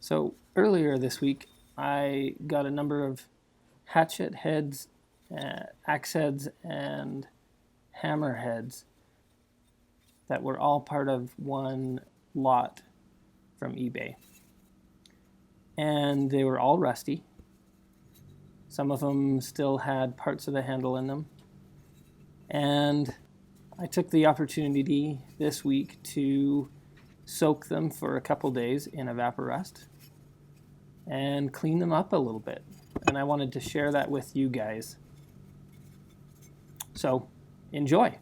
So earlier this week, I got a number of hatchet heads, axe heads, and hammer heads that were all part of one lot from eBay. And they were all rusty. Some of them still had parts of the handle in them. And I took the opportunity this week to soak them for a couple days in Evapo-rust and clean them up a little bit. And I wanted to share that with you guys. So, enjoy.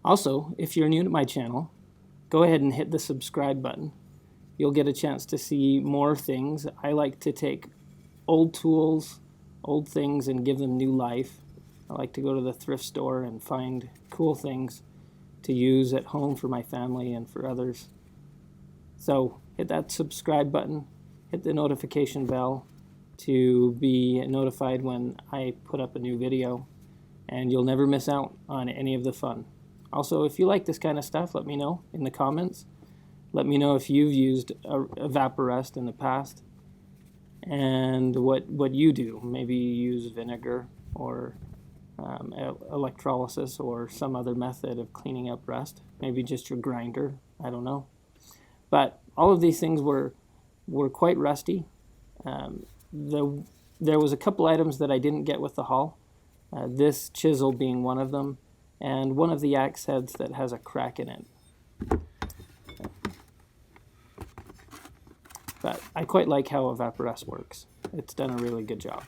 Also, if you're new to my channel, go ahead and hit the subscribe button. You'll get a chance to see more things. I like to take old tools, old things, and give them new life. I like to go to the thrift store and find cool things to use at home for my family and for others. So hit that subscribe button, hit the notification bell to be notified when I put up a new video, and you'll never miss out on any of the fun. Also, if you like this kind of stuff, let me know in the comments. Let me know if you've used Evapo-rust in the past and what you do. Maybe you use vinegar or electrolysis or some other method of cleaning up rust. Maybe just your grinder. I don't know. But all of these things were quite rusty. There was a couple items that I didn't get with the haul. This chisel being one of them, and one of the axe heads that has a crack in it. But I quite like how Evapo-rust works. It's done a really good job.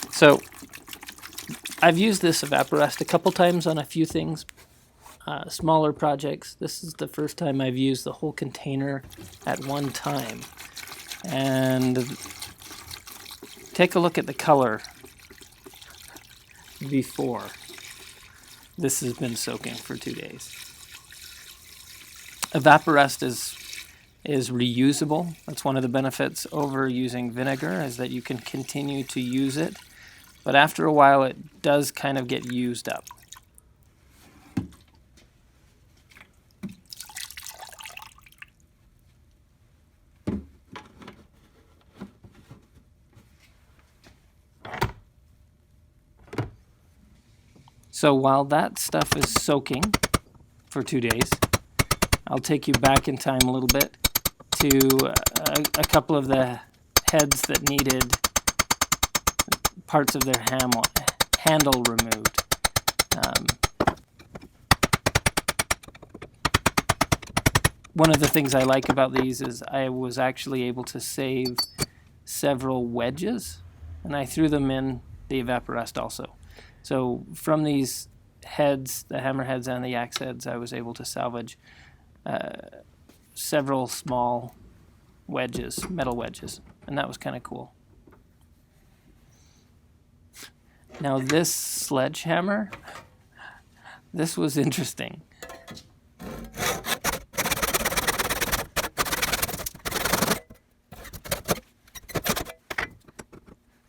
So I've used this Evapo-rust a couple times on a few things, smaller projects. This is the first time I've used the whole container at one time. And take a look at the color before. This has been soaking for 2 days. Evapo-rust is reusable. That's one of the benefits over using vinegar, is that you can continue to use it. But after a while, it does kind of get used up. So while that stuff is soaking for 2 days, I'll take you back in time a little bit to a couple of the heads that needed parts of their handle removed. One of the things I like about these is I was actually able to save several wedges, and I threw them in the Evapo-rust also. So from these heads, the hammer heads and the axe heads, I was able to salvage several small wedges, metal wedges, and that was kind of cool. Now this sledgehammer, this was interesting.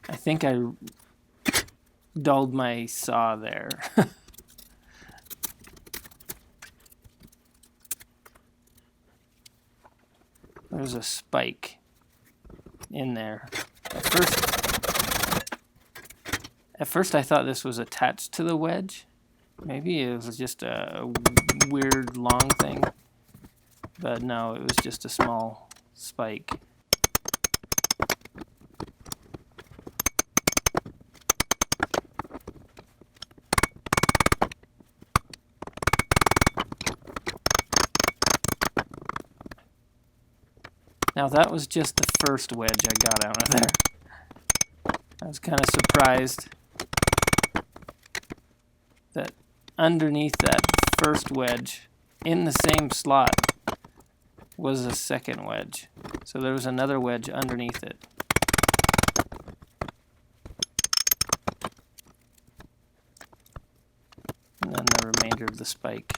I think I dulled my saw there. There's a spike in there. At first I thought this was attached to the wedge. Maybe it was just a weird long thing. But no, it was just a small spike. Now that was just the first wedge I got out of there. I was kind of surprised that underneath that first wedge, in the same slot, was a second wedge. So there was another wedge underneath it. And then the remainder of the spike.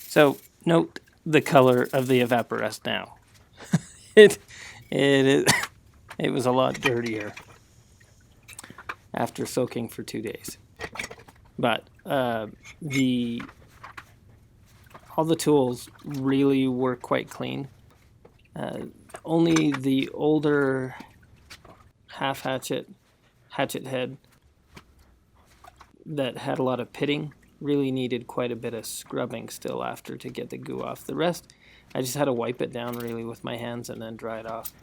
So note the color of the Evapo-rust now. it was a lot dirtier after soaking for 2 days. But all the tools really were quite clean. Only the older half hatchet head that had a lot of pitting really needed quite a bit of scrubbing still after to get the goo off. The rest, I just had to wipe it down really with my hands and then dry it off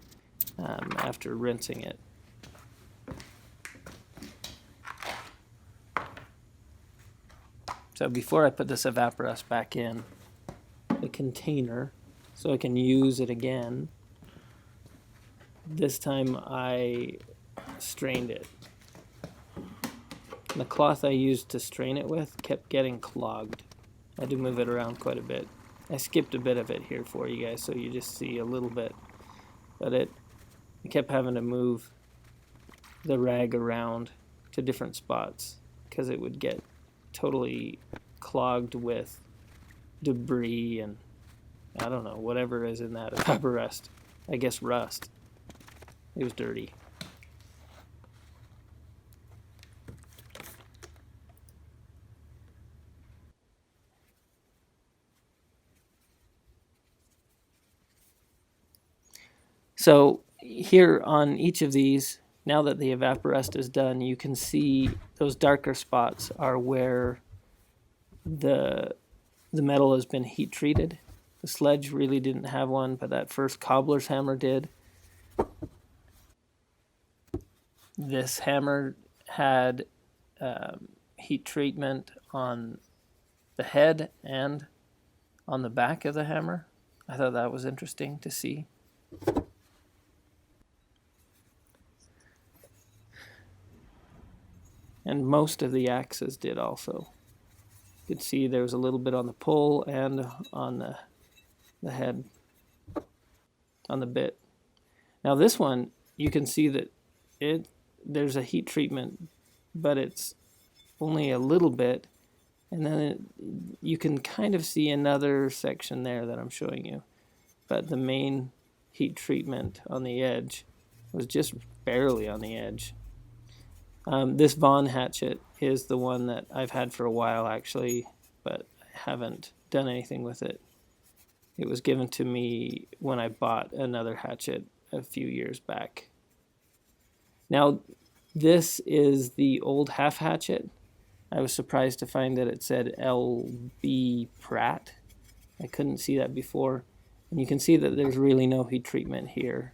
after rinsing it. So before I put this Evapo-rust back in the container so I can use it again, this time I strained it. The cloth I used to strain it with kept getting clogged. I had to move it around quite a bit. I skipped a bit of it here for you guys so you just see a little bit. But I kept having to move the rag around to different spots because it would get totally clogged with debris and I don't know, whatever is in that Evapo-rust. I guess rust. It was dirty. So here on each of these, now that the Evapo-rust is done, you can see those darker spots are where the metal has been heat treated. The sledge really didn't have one, but that first cobbler's hammer did. This hammer had heat treatment on the head and on the back of the hammer. I thought that was interesting to see. And most of the axes did also. You could see there was a little bit on the pull and on the head, on the bit. Now this one, you can see that there's a heat treatment, but it's only a little bit. And then you can kind of see another section there that I'm showing you. But the main heat treatment on the edge was just barely on the edge. This Vaughan hatchet is the one that I've had for a while actually, but I haven't done anything with it. It was given to me when I bought another hatchet a few years back. Now, this is the old half hatchet. I was surprised to find that it said L.B. Pratt. I couldn't see that before. And you can see that there's really no heat treatment here.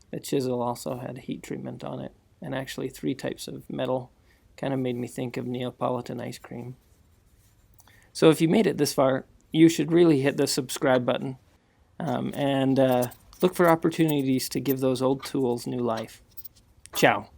The chisel also had heat treatment on it, and actually 3 types of metal. Kind of made me think of Neapolitan ice cream. So if you made it this far, you should really hit the subscribe button and look for opportunities to give those old tools new life. Ciao.